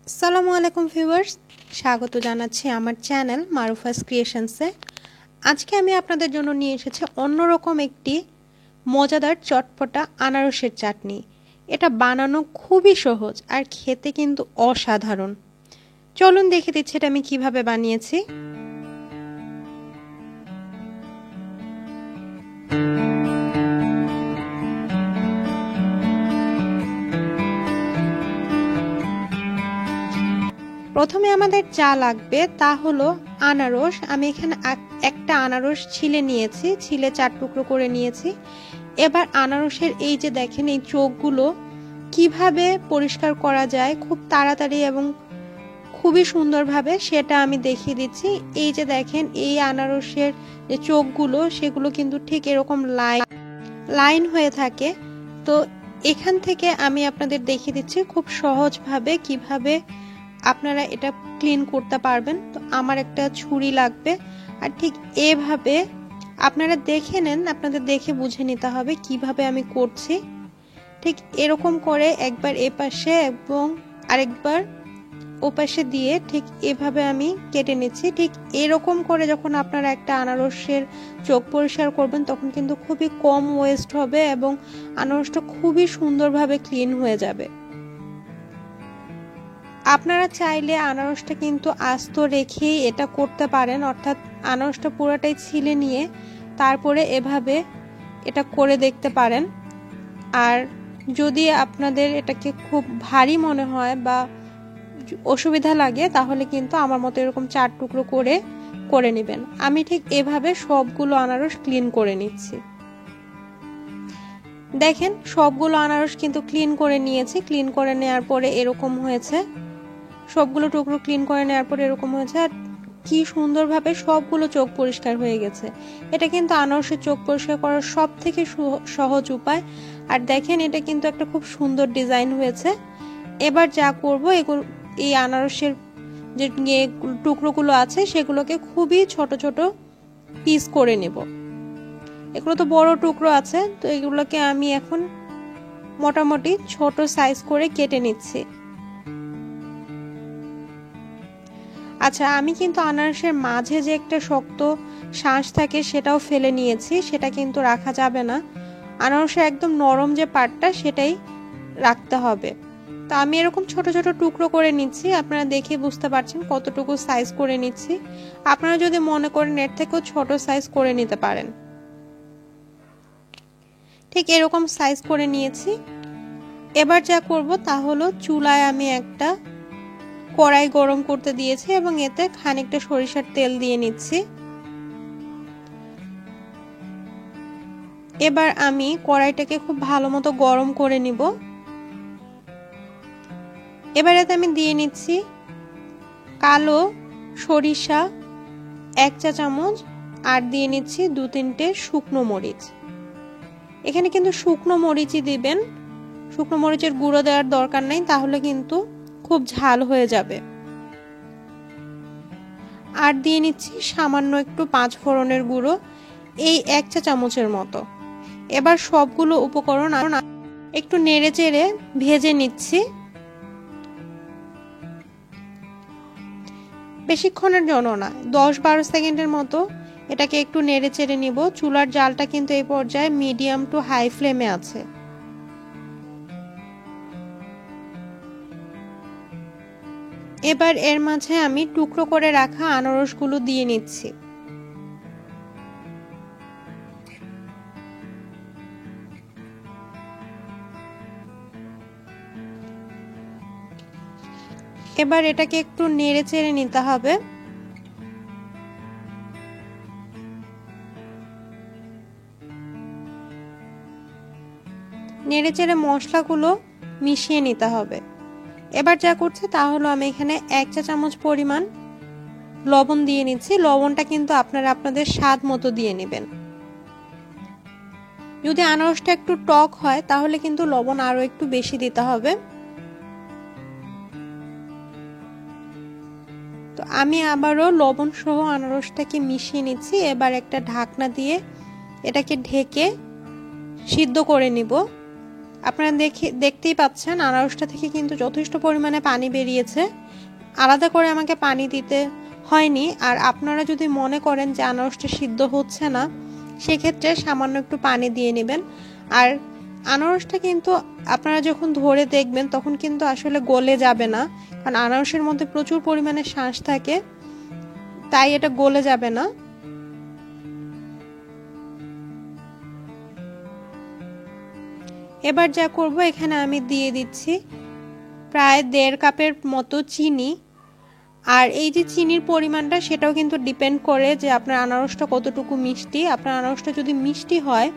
আসসালামু আলাইকুম ভিউয়ার্স, স্বাগত জানাচ্ছি আমার চ্যানেল মারুফাস ক্রিয়েশনসে। আজকে আমি আপনাদের জন্য নিয়ে এসেছি অন্যরকম একটি মজাদার চটপটা আনারসের চাটনি। এটা বানানো খুবই সহজ আর খেতে কিন্তু অসাধারণ। চলুন দেখে দিচ্ছি এটা আমি কিভাবে বানিয়েছি। প্রথমে আমাদের যা লাগবে তা হলো আনারস। আমি এখানে একটা আনারস ছিলে নিয়েছি, ছিলে 4 টুকরো করে নিয়েছি। এবার আনারসের এই যে দেখেন এই চোখগুলো কিভাবে পরিষ্কার করা যায় খুব তাড়াতাড়ি এবং খুবই সুন্দরভাবে সেটা আমি দেখিয়ে দিচ্ছি। এই যে দেখেন এই আনারসের যে চোখগুলো সেগুলো কিন্তু ঠিক এরকম লাইন হয়ে থাকে। তো এখান থেকে আমি আপনাদের দেখিয়ে দিচ্ছি খুব সহজভাবে কিভাবে আপনারা এটা ক্লিন করতে পারবেন। তো আমার একটা ছুরি লাগবে আর ঠিক এভাবে আপনারা দেখে নেন, আপনাদের দেখে বুঝে নিতে হবে কিভাবে আমি করছি। ঠিক এরকম করে একবার এ পাশে এবং আরেকবার ও পাশে দিয়ে ঠিক এভাবে আমি কেটে নিচ্ছি। ঠিক এরকম করে যখন আপনারা একটা আনারসের চোখ পরিষ্কার করবেন তখন কিন্তু খুবই কম ওয়েস্ট হবে এবং আনারসটা খুবই সুন্দরভাবে ক্লিন হয়ে যাবে। আপনারা চাইলে আনারসটা কিন্তু আস্ত রেখেই এটা করতে পারেন, অর্থাৎ আনারসটা পুরোটাই ছিলে নিয়ে তারপরে এভাবে এটা করে দেখতে পারেন। আর যদি আপনাদের এটাকে খুব ভারী মনে হয় বা অসুবিধা লাগে তাহলে কিন্তু আমার মতো এরকম 4 টুকরো করে নেবেন। আমি ঠিক এভাবে সবগুলো আনারস ক্লিন করে নিচ্ছি। দেখেন সবগুলো আনারস কিন্তু ক্লিন করে নিয়েছি। ক্লিন করে নেওয়ার পরে এরকম হয়েছে, সবগুলো টুকরো ক্লিন করে নেওয়ার পরে এরকম হয়েছে। আর কি সুন্দরভাবে সবগুলো চোখ পরিষ্কার হয়ে গেছে। এটা কিন্তু আনারসের চোখ পরিষ্কার করার সব থেকে সহজ উপায়। আর দেখেন এটা কিন্তু একটা খুব সুন্দর ডিজাইন হয়েছে। এবার যা করব এই আনারসের যে টুকরোগুলো আছে সেগুলোকে খুবই ছোট ছোট পিস করে নেব। এগুলো তো বড় টুকরো আছে, তো এগুলোকে আমি এখন মোটামুটি ছোট সাইজ করে কেটে নিচ্ছি। আচ্ছা, আমি কিন্তু আনারসের মাঝে যে একটা শক্ত শাঁস থাকে সেটাও ফেলে নিয়েছি, সেটা কিন্তু রাখা যাবে না। আনারসের একদম নরম যে পার্টটা সেটাই রাখতে হবে। তো আমি এরকম ছোট ছোট টুকরো করে নিচ্ছি। আপনারা দেখে বুঝতে পারছেন কতটুকু সাইজ করে নিচ্ছি। আপনারা যদি মনে করেন এর থেকেও ছোট সাইজ করে নিতে পারেন। ঠিক এরকম সাইজ করে নিয়েছি। এবার যা করব তা হলো চুলায় আমি একটা কড়াই গরম করতে দিয়েছি এবং এতে খানিকটা সরিষার তেল দিয়ে নিচ্ছি। এবার আমি কড়াইটাকে খুব ভালো মতো গরম করে নিব। এবার এতে আমি দিয়ে নিচ্ছি কালো সরিষা 1 চা চামচ আর দিয়ে নিচ্ছি 2-3টে শুকনো মরিচ। এখানে কিন্তু শুকনো মরিচই দিবেন, শুকনো মরিচের গুঁড়ো দেওয়ার দরকার নাই, তাহলে কিন্তু খুব ঝাল হয়ে যাবে। আর দিয়ে নিচ্ছি সামান্য একটু 5 ফোড়নের গুঁড়ো, এই 1 চা চামচের মতো। এবার সবগুলো উপকরণ একটু নেড়ে চেড়ে ভেজে নিচ্ছি। বেশিক্ষণের জন্য না, 10-12 সেকেন্ডের মতো এটাকে একটু নেড়ে চেড়ে নিব। চুলার জালটা কিন্তু এই পর্যায়ে মিডিয়াম টু হাই ফ্লেমে আছে। এবার এর মাঝে আমি টুকরো করে রাখা আনারসগুলো দিয়ে নিচ্ছি। এবার এটাকে একটু নেড়ে চেড়ে নিতে হবে। নেড়ে চেড়ে মশলাগুলো মিশিয়ে নিতে হবে। এবার যা করছি তা হলো আমি এখানে 1 চা চামচ পরিমাণ লবণ দিয়ে নিচ্ছি। লবণটা কিন্তু আপনারা আপনাদের স্বাদ মতো দিয়ে নেবেন। যদি আনারসটা একটু টক হয় তাহলে কিন্তু লবণ আরো একটু বেশি দিতে হবে। তো আমি আবারও লবণ সহ আনারসটাকে মিশিয়ে নিচ্ছি। এবার একটা ঢাকনা দিয়ে এটাকে ঢেকে সিদ্ধ করে নিব। আপনারা দেখতেই পাচ্ছেন আনারসটা থেকে কিন্তু যথেষ্ট পরিমাণে পানি বেরিয়েছে। আলাদা করে আমাকে পানি দিতে হয়নি। আর আপনারা যদি মনে করেন যে আনারসটা সিদ্ধ হচ্ছে না, সেক্ষেত্রে সামান্য একটু পানি দিয়ে নেবেন। আর আনারসটা কিন্তু আপনারা যখন ধরে দেখবেন তখন কিন্তু আসলে গলে যাবে না, কারণ আনারসের মধ্যে প্রচুর পরিমাণে শাঁস থাকে, তাই এটা গলে যাবে না। এবার যা করব, এখানে আমি দিয়ে দিচ্ছি প্রায় 1.5 কাপের মতো চিনি। আর এই যে চিনির পরিমাণটা, সেটাও কিন্তু ডিপেন্ড করে যে আপনার আনারসটা কতটুকু মিষ্টি। আপনার আনারসটা যদি মিষ্টি হয়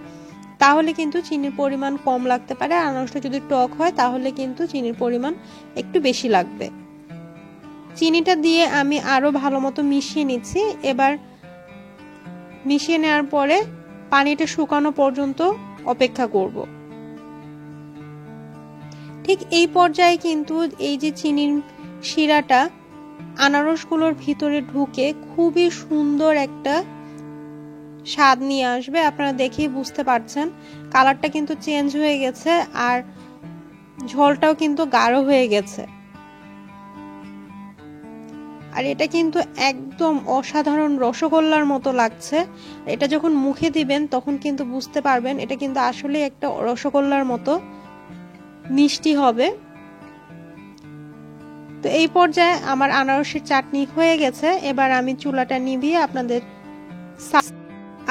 তাহলে কিন্তু চিনির পরিমাণ কম লাগতে পারে, আর আনারসটা যদি টক হয় তাহলে কিন্তু চিনির পরিমাণ একটু বেশি লাগবে। চিনিটা দিয়ে আমি আরো ভালো মতো মিশিয়ে নিচ্ছি। এবার মিশিয়ে নেওয়ার পরে পানিটা শুকানো পর্যন্ত অপেক্ষা করব। ঠিক এই পর্যায়ে কিন্তু এই যে চিনির শিরাটা আনারসগুলোর ভিতরে ঢুকে খুবই সুন্দর একটা স্বাদ নিয়ে আসবে। আপনারা দেখেই বুঝতে পারছেন কালারটা কিন্তু চেঞ্জ হয়ে গেছে, আর ঝোলটাও কিন্তু গাঢ় হয়ে গেছে। আর এটা কিন্তু একদম অসাধারণ রসগোল্লার মতো লাগছে। এটা যখন মুখে দিবেন তখন কিন্তু বুঝতে পারবেন এটা কিন্তু আসলে একটা রসগোল্লার মতো মিষ্টি হবে। তো এই পর্যায়ে আমার আনারসের চাটনি হয়ে গেছে। এবার আমি চুলাটা নিভিয়ে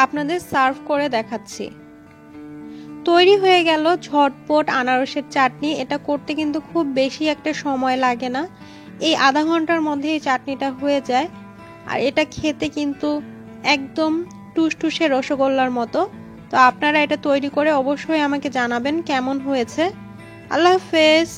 আপনাদের সার্ভ করে দেখাচ্ছি। তৈরি হয়ে গেল ঝটপট আনারসের চাটনি। এটা করতে কিন্তু খুব বেশি একটা সময় লাগে না, এই আধা ঘন্টার মধ্যে এই চাটনিটা হয়ে যায়। আর এটা খেতে কিন্তু একদম টুসটুসে রসগোল্লার মতো। তো আপনারা এটা তৈরি করে অবশ্যই আমাকে জানাবেন কেমন হয়েছে। আল্লাহ হাফেজ।